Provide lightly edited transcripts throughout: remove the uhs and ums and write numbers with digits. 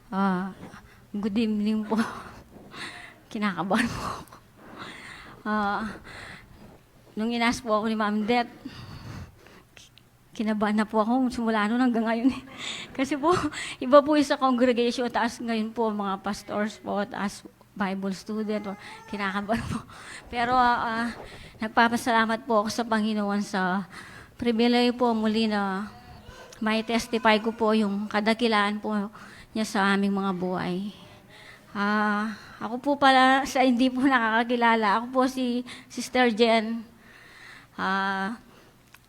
Ah, Good evening po. Kinakabahan po ako. Ah, Nung inas po ako ni Ma'am Det, kinabahan na po ako simula noon hanggang ngayon. Kasi po, iba po yung sa congregation, taas ngayon po mga pastors po, taas Bible student, o kinakabahan po. Pero nagpapasalamat po ako sa Panginoon sa pribilege po muli na may testify ko po yung kadakilaan po niya sa aming mga buhay. Ako po pala, sa hindi po nakakakilala, ako po si Sister Jen.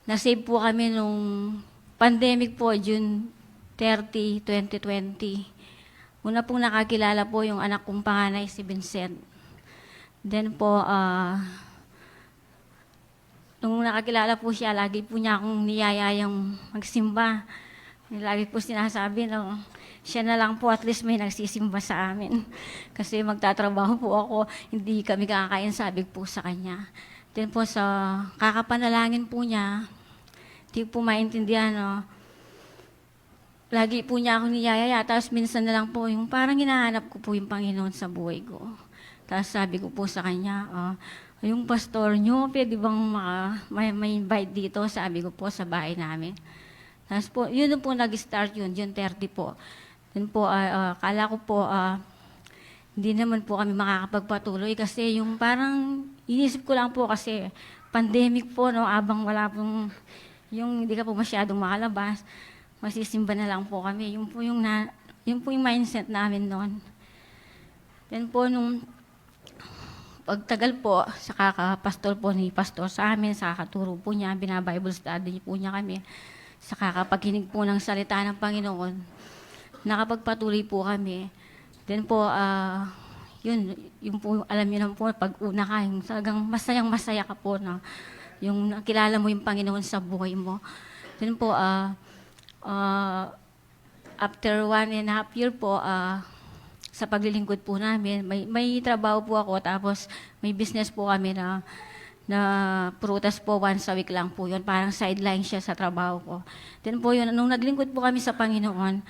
Nasave po kami nung pandemic po, June 30, 2020. Una pong nakakilala po yung anak kong panganay, si Vincent. Then po, nung nakakilala po siya, lagi po niya akong niyayayang magsimba. Lagi po sinasabi na siya na lang po at least may nagsisimba sa amin. Kasi magtatrabaho po ako, hindi kami kakain, sabi po sa kanya. Then po sa kakapanalangin po niya, hindi po maintindihan, lagi po niya ako niyayaya, tapos minsan na lang po yung parang hinahanap ko po yung Panginoon sa buhay ko. Tapos sabi ko po sa kanya, yung pastor nyo, pwede bang may invite dito? Sabi ko po sa bahay namin. Tapos po, yun po nag-start yun, June 30 po. Then po, kala ko po, hindi naman po kami makakapagpatuloy kasi yung parang, inisip ko lang po kasi pandemic po, no, abang wala pong, yung hindi ka po masyadong makalabas, masisimba na lang po kami. Yun po yung mindset namin noon. Then po, nung pagtagal po, sa kakapastor po ni pastor sa amin, sa kakaturo po niya, binabible study po niya kami, sa kakapaginig po ng salita ng Panginoon, nakapagpatuloy po kami. Then po, yun po, alam niyo naman po, pag una ka, yung talagang masayang-masaya ka po na yung nakilala mo yung Panginoon sa buhay mo. Then po, after 1.5 year po, sa paglilingkod po namin, may trabaho po ako, tapos may business po kami na prutas po, once a week lang po yun. Parang sideline siya sa trabaho ko. Then po yun, nung naglingkod po kami sa Panginoon,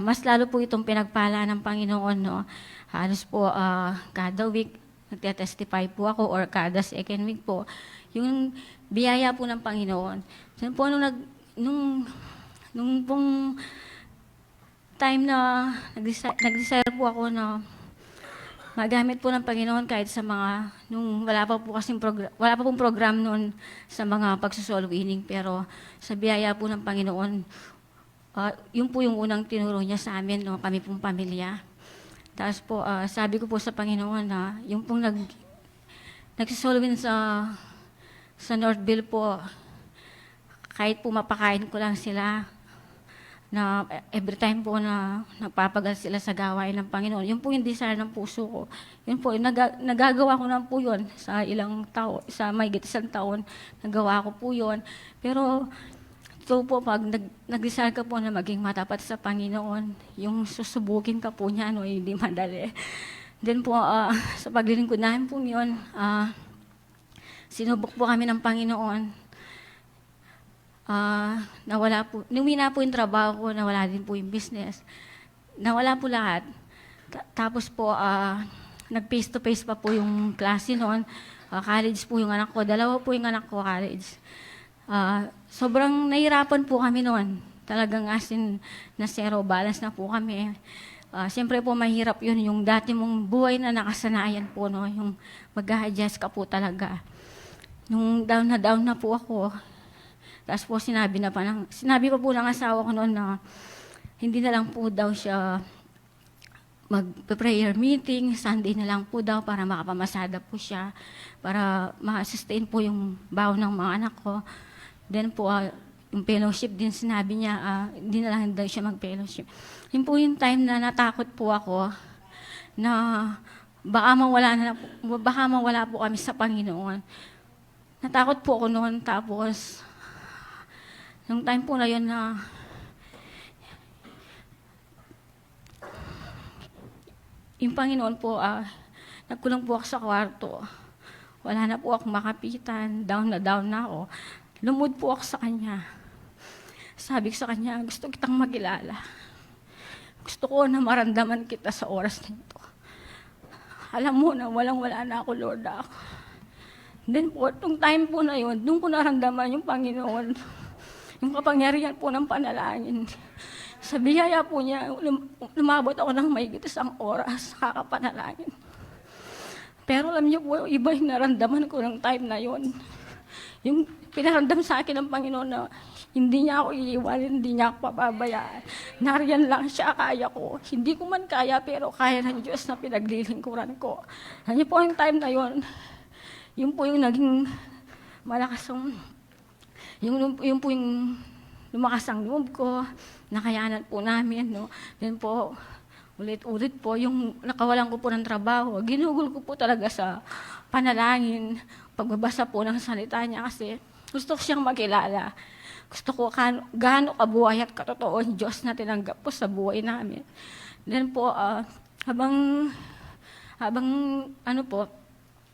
mas lalo po itong pinagpala ng Panginoon, no? Halos po, kada week, nagte-testify po ako, or kada second week po, yung biyaya po ng Panginoon. Then po, nung pong time na nag-desire po ako na magamit po ng Panginoon kahit sa mga, nung wala pa pong program noon sa mga pagsusolo winning, pero sa biyaya po ng Panginoon, yun po yung unang tinuro niya sa amin, no, kami pong pamilya. Tapos po, sabi ko po sa Panginoon na yung pong nagsusolo win sa Northville po, kahit po mapakain ko lang sila, na every time po na nagpapagal sila sa gawain ng Panginoon, yun po yung desire ng puso ko. Yun po, nagagawa ko na po yun sa ilang taon, sa may isang taon, nagawa ko po yun. Pero, ito po, pag nag-desire ka po na maging matapat sa Panginoon, yung susubukin ka po niya, no, hindi madali. Then po, sa paglilingkod namin po yun, sinubok po kami ng Panginoon. Nawala po, na po yung trabaho ko, nawala din po yung business. Nawala po lahat. Tapos po, nag-face to face pa po yung klase noon. College po yung anak ko, dalawa po yung anak ko, college. Sobrang nahirapan po kami noon. Talagang as in, na zero balance na po kami. Siyempre po mahirap yun, yung dati mong buhay na nakasanayan po, no? Yung mag-a-adjust ka po talaga. Nung down na po ako, tapos po sinabi pa po ng asawa ko noon na hindi na lang po daw siya mag-prayer meeting, Sunday na lang po daw para makapamasada po siya, para ma-sustain po yung baon ng mga anak ko. Then po, yung fellowship din sinabi niya, hindi na lang daw siya mag-fellowship. Yun po yung time na natakot po ako na baka mawala po kami sa Panginoon. Natakot po ako noon, tapos nung time po na yun na yung Panginoon po, nagkulong po ako sa kwarto. Wala na po akong makapitan, down na ako. Lumod po ako sa Kanya. Sabi ko sa Kanya, gusto kitang makilala. Gusto ko na maramdaman kita sa oras na ito. Alam mo na walang-wala na ako, Lord. Then po, itong time po na yun, doon ko naramdaman yung Panginoon, yung kapangyarihan po ng panalangin. Sa biyaya po niya, lumabot ako ng mahigit 1 oras, kakapanalangin. Pero alam niyo po, iba yung naramdaman ko ng time na yun. Yung pinaramdam sa akin ng Panginoon na hindi niya ako iiwanan, hindi niya ako papabayaan. Nariyan lang siya, kaya ko. Hindi ko man kaya, pero kaya ng Diyos na pinaglilingkuran ko. Alam niyo po yung time na yun po yung naging malakas yung po yung lumakas ang loob ko, nakayanan po namin, no. Then po, ulit-ulit po, yung nakawalan ko po ng trabaho, ginugol ko po talaga sa panalangin, pagbabasa po ng salita niya kasi gusto ko siyang makilala. Gusto ko gaano kabuhay at katotoo ang Diyos na tinanggap po sa buhay namin. Then po, habang ano po,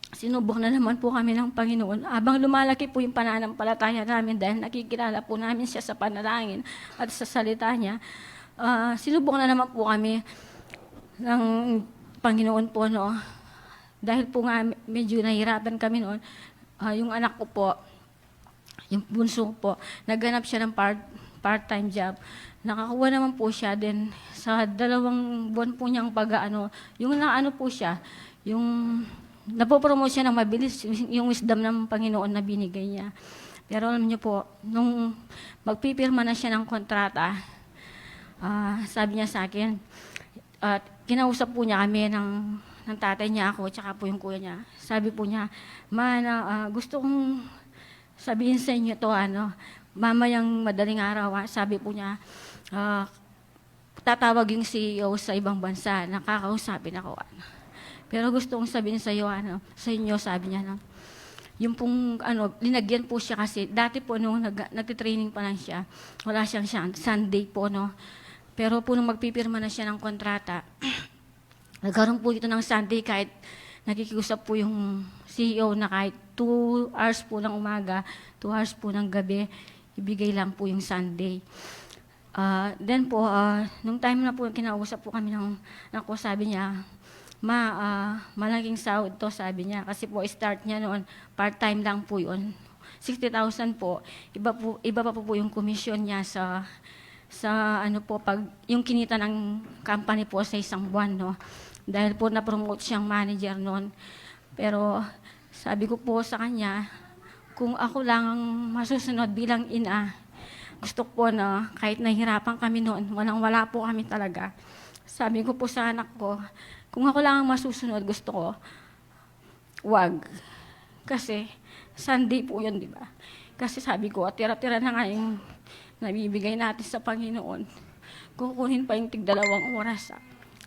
sinubok na naman po kami ng Panginoon. Habang lumalaki po yung pananampalataya namin dahil nakikilala po namin siya sa panalangin at sa salita niya, sinubok na naman po kami ng Panginoon po, no. Dahil po nga medyo nahirapan kami noon, yung anak ko po, yung bunso po, naghanap siya ng part-time job. Nakakuha naman po siya, then sa 2 buwan po niyang yung naano po siya, yung napopromote siya ng mabilis, yung wisdom ng Panginoon na binigay niya. Pero alam niyo po, nung magpipirma na siya ng kontrata, sabi niya sa akin, kinausap po niya kami ng tatay niya ako, tsaka po yung kuya niya. Sabi po niya, gusto kong sabihin sa inyo to, mamayang madaling araw, sabi po niya, tatawag yung CEO sa ibang bansa, nakakausapin ako. Pero gusto kong sabihin sa iyo, sa inyo, sabi niya, yung pong, linagyan po siya kasi, dati po nung nagtitraining pa lang siya, wala siyang Sunday po, no. Pero po nung magpipirma na siya ng kontrata, nagkaroon po ito ng Sunday kahit nakikiusap po yung CEO na kahit 2 hours po ng umaga, 2 hours po ng gabi, ibigay lang po yung Sunday. Then po, nung time na po kinausap po kami ng ako, sabi niya, malaking sahod to, sabi niya. Kasi po, start niya noon, part-time lang po yun. 60,000 po. Iba pa po yung commission niya sa pag yung kinita ng company po sa isang buwan, no. Dahil po na-promote siyang manager noon. Pero sabi ko po sa kanya, kung ako lang ang masusunod bilang ina, gusto ko na kahit nahihirapan kami noon, walang-wala po kami talaga. Sabi ko po sa anak ko, kung ako lang ang masusunod, gusto ko, wag. Kasi Sunday po yun, di ba? Kasi sabi ko, tira-tira na nga yung nabibigay natin sa Panginoon. Kukunin pa yung 2 oras.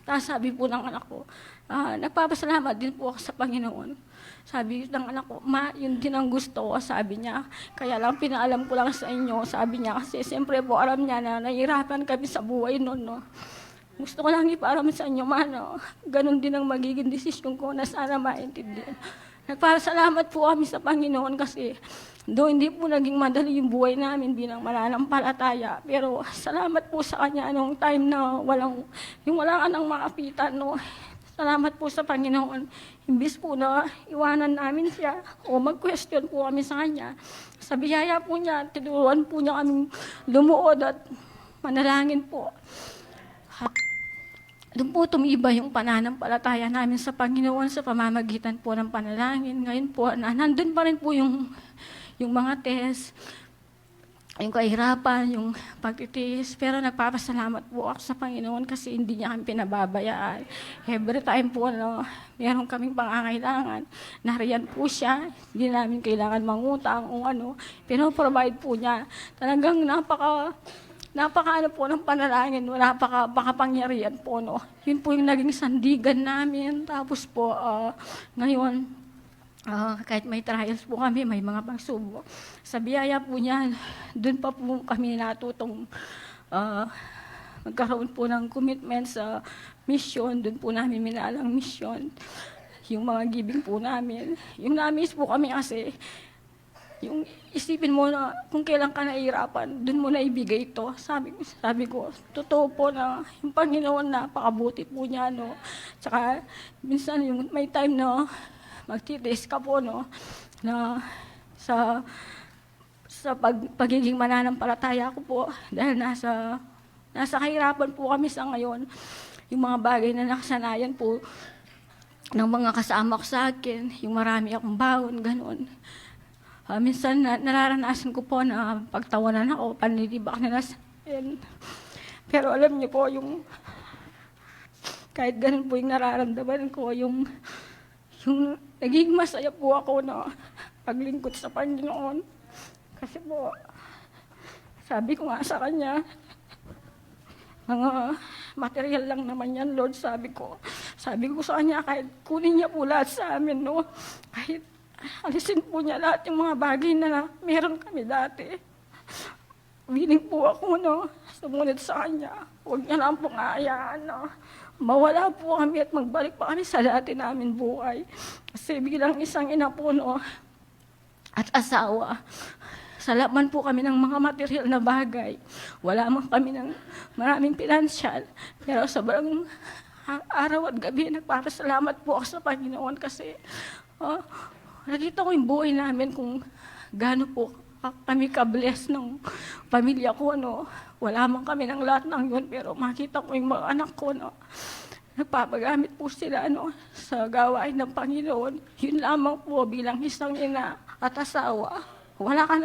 Tapos sabi po ng anak ko, nagpapasalamat din po ako sa Panginoon. Sabi ng anak ko, yun din ang gusto ko, sabi niya. Kaya lang pinaalam ko lang sa inyo, sabi niya. Kasi siyempre po alam niya na nahihirapan kami sa buhay noon, no. Gusto ko lang ipaalam sa inyo, ganun din ang magiging desisyon ko na sana maintindihan. Nagpapasalamat po kami sa Panginoon kasi hindi po naging madali yung buhay namin bilang mananampalataya. Pero salamat po sa Kanya nung time na wala ka nang makapitan, no. Salamat po sa Panginoon. Imbis po na iwanan namin siya o mag-question po kami sa Kanya. Sa biyaya po niya, tinuruan po niya kaming lumuod at manalangin po. At doon po tumiba yung pananampalataya namin sa Panginoon sa pamamagitan po ng panalangin. Ngayon po, nandun pa rin po yung mga test, yung kahirapan, yung pagtitiis. Pero nagpapasalamat po ako sa Panginoon kasi hindi niya kami pinababayaan. Every time po, meron kaming pangangailangan, nariyan po siya. Hindi namin kailangan mangutang o pino-provide po niya. Talagang napaka po ng panalangin, napakapangyarihan po, no. Yun po yung naging sandigan namin. Tapos po, ngayon, kahit may trials po kami, may mga pagsubok. Sa biyaya po niya, doon pa po kami natutong magkaroon po ng commitment sa mission. Doon po namin minalang mission. Yung mga giving po namin. Yung na-miss po kami kasi, Yung isipin mo na kung kailan ka nahihirapan, dun mo na ibigay ito. Sabi ko, totoo po na yung Panginoon napakabuti po niya, no. Tsaka minsan yung may time na magtitiis ka po, no, na sa pagiging mananampalataya ko po, dahil nasa kahirapan po kami sa ngayon, yung mga bagay na nakasanayan po ng mga kasama ko sa akin, yung marami akong baon, gano'n. Minsan nararanasan ko po na pagtawanan ako, panlilibak nila sa akin. Pero alam niyo po, yung kahit ganun po yung nararamdaman ko, yung naging masaya po ako na paglingkod sa Panginoon. Kasi po, sabi ko nga sa kanya, mga material lang naman yan, Lord, sabi ko. Sabi ko sa kanya, kahit kunin niya po lahat sa amin, no? Kahit alisin po niya lahat yung mga bagay na meron kami dati. Willing po ako, no, sumunod sa kanya. Huwag niya lang pong aayaan, no. Mawala po kami at magbalik pa kami sa dati namin buhay. Kasi bilang isang ina po, no, at asawa, salaman po kami ng mga material na bagay. Wala man kami ng maraming pinansyal. Pero sobrang araw at gabi, nagpapasalamat po ako sa Panginoon kasi nakita ko yung buhay namin kung gaano po kami ka-bless ng pamilya ko, no. Wala man kami ng lahat ng yun, pero makita ko yung mga anak ko, no. Nagpapagamit po sila, no, sa gawain ng Panginoon. Yun lamang po bilang isang ina at asawa. Wala ka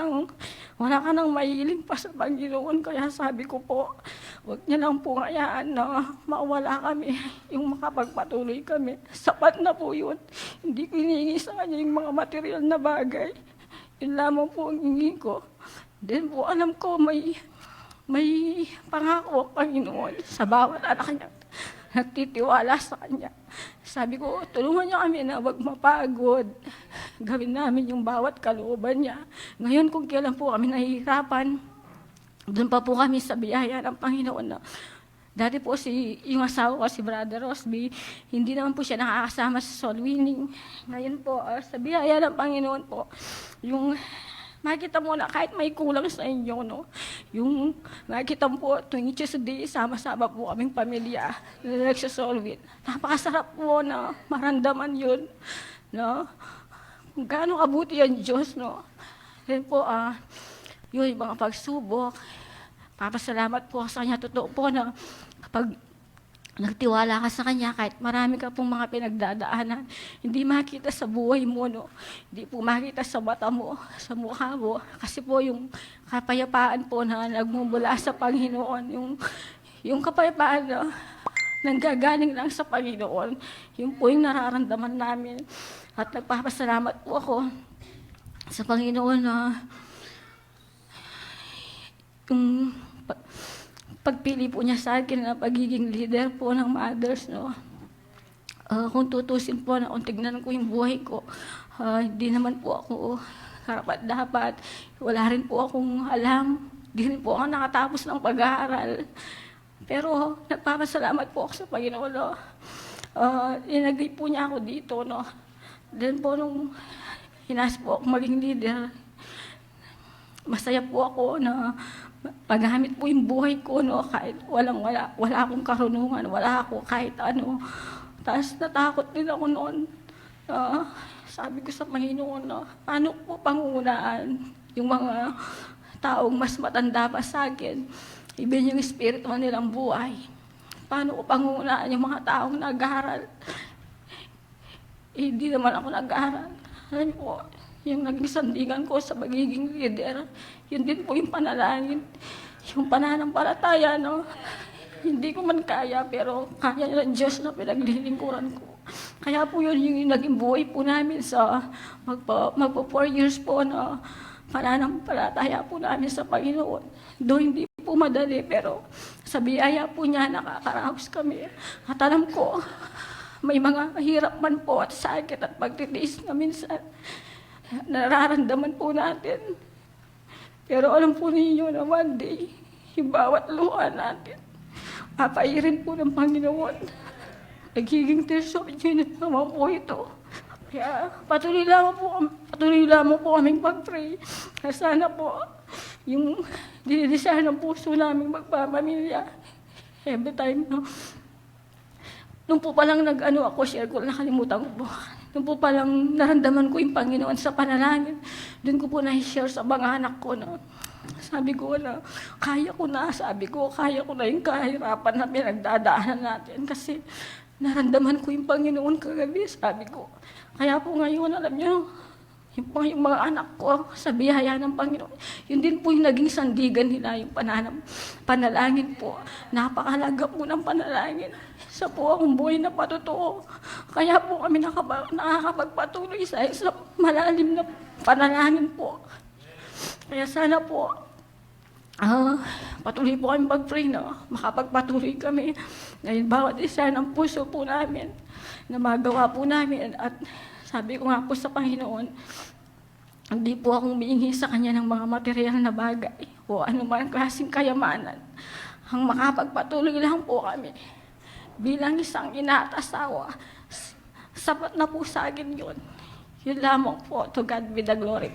nang mahiling pa sa Panginoon. Kaya sabi ko po, huwag niya lang po hayaan na mawala kami, yung makapagpatuloy kami. Sapat na po yun. Hindi ko hinihingi sa kanya yung mga material na bagay. Yun lamang po ang hingi ko. Then po alam ko may pangako ang Panginoon sa bawat anak niya nagtitiwala sa kanya. Sabi ko, tulungan niyo kami na huwag mapagod. Gawin namin yung bawat kalooban niya. Ngayon, kung kailan po kami nahihirapan, doon pa po kami sa biyaya ng Panginoon na dati po yung asawa ko, si Brother Rosby, hindi naman po siya nakakasama sa soul winning. Ngayon po, sa biyaya ng Panginoon po, yung makikita mo na kahit may kulang sa inyo, no? Yung makikita mo po, tuwing Tuesday, sama-sama po kaming pamilya na nagsasolve. Napakasarap po na maramdaman yun, no? Kung gaano kabuti ang Diyos, no? Then po, yun, yung mga pagsubok, papasalamat po sa Kanya. Totoo po na kapag nagtiwala ka sa Kanya, kahit marami ka pong mga pinagdadaanan, hindi makita sa buhay mo, no? Hindi po makita sa mata mo, sa mukha mo. Kasi po yung kapayapaan po na nagmumula sa Panginoon, yung kapayapaan na nanggagaling lang sa Panginoon, yun po yung nararamdaman namin. At nagpapasalamat po ako sa Panginoon na yung pagpili po niya sa akin na pagiging leader po ng mothers, no. Kung tutusin po na kung tignan ko yung buhay ko, hindi naman po ako karapat-dapat. Wala rin po akong alam. Hindi rin po ako nakatapos ng pag-aaral. Pero nagpapasalamat po ako sa Panginoon, no. Inagay po niya ako dito, no. Then po nung hinas po ako maging leader, masaya po ako na paggamit po yung buhay ko, no, kahit wala akong karunungan, wala ako kahit ano. Tapos natakot din ako noon. Sabi ko sa Panginoon, no, paano po pangungunahan yung mga taong mas matanda pa sa akin, even yung espiritu nilang buhay. Paano ko pangungunahan yung mga taong nag-aaral? Hindi naman ako nag-aaral. Alam po, yung naging sandigan ko sa pagiging leader, yun din po yung panalangin, yung pananampalataya, no. Hindi ko man kaya, pero kaya ng Diyos na pinaglilingkuran ko. Kaya po yun yung naging buhay po namin sa magpo 4 years po na pananampalataya po namin sa Panginoon. Doon hindi po madali, pero sa biyaya po niya nakakaraos kami. At alam ko, may mga hirap man po at sakit at pagtitiis na minsan nararamdaman po natin. Pero alam po ninyo na one day, yung bawat luha natin, papairin po ng Panginoon. Nagiging tears of joy naman po ito. Kaya patuloy lamang po kaming pag-pray. Na sana po, yung dinidesire ng puso namin magpapamilya. Every time, no? Nung po palang ako, share ko, nakalimutan ko po. Nung po palang naramdaman ko yung Panginoon sa panalangin, doon ko po na-share sa mga anak ko, no? Sabi ko na, kaya ko na yung kahirapan na pinagdadaanan natin kasi naramdaman ko yung Panginoon kagabi, sabi ko. Kaya po ngayon, alam niyo, yung mga anak ko sa biyaya ng Panginoon, yun din po yung naging sandigan nila, yung panalangin po. Napakalaga po ng panalangin. Isa po akong buhay na patotoo. Kaya po kami nakakapagpatuloy sa malalim na panalangin po. Kaya sana po, patuloy po kami mag-pray, no? Makapagpatuloy kami. Ngayon, bawat isa ng puso po namin na magawa po namin. At sabi ko nga po sa Panginoon, hindi po akong humihingi sa Kanya ng mga material na bagay o anumang klaseng kayamanan. Ang makapagpatuloy lang po kami. Bilang isang ina at asawa, sapat na po sa akin yun. Yun lamang po. To God be the glory.